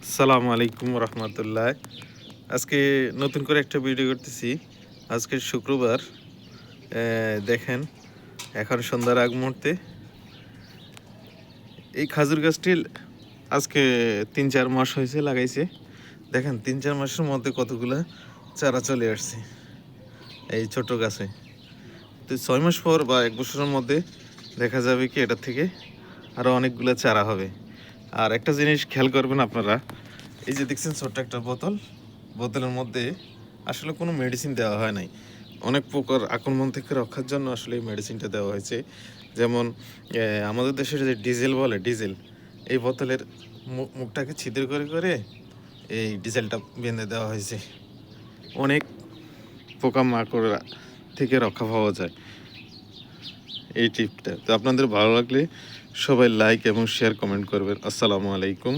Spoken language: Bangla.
আসসালামু আলাইকুম রহমতুল্লাহ। আজকে নতুন করে একটা ভিডিও করতেছি। আজকে শুক্রবার। দেখেন, এখন সন্ধ্যার আগ মুহূর্তে এই খাজুর গাছটি আজকে ৩-৪ মাস হয়েছে লাগাইছে। দেখেন ৩-৪ মাসের মধ্যে কতগুলা চারা চলে আসছে এই ছোট গাছে। তো ৬ মাস পর বা ১ বছরের মধ্যে দেখা যাবে কি এটা থেকে আরও অনেকগুলো চারা হবে। আর একটা জিনিস খেয়াল করবেন আপনারা, এই যে দেখছেন ছোট্ট একটা বোতলের মধ্যে আসলে কোনো মেডিসিন দেওয়া হয় নাই। অনেক পোকার আক্রমণ থেকে রক্ষার জন্য আসলে এই মেডিসিনটা দেওয়া হয়েছে। যেমন আমাদের দেশের যে ডিজেল বলে, ডিজেল এই বোতলের মুখটাকে ছিদ্র করে করে এই ডিজেলটা বেঁধে দেওয়া হয়েছে। অনেক পোকামাকড় থেকে রক্ষা পাওয়া যায় এই টিপটা। তো আপনাদের ভালো লাগলে সবাই লাইক এবং শেয়ার কমেন্ট করবেন। আসসালামু আলাইকুম।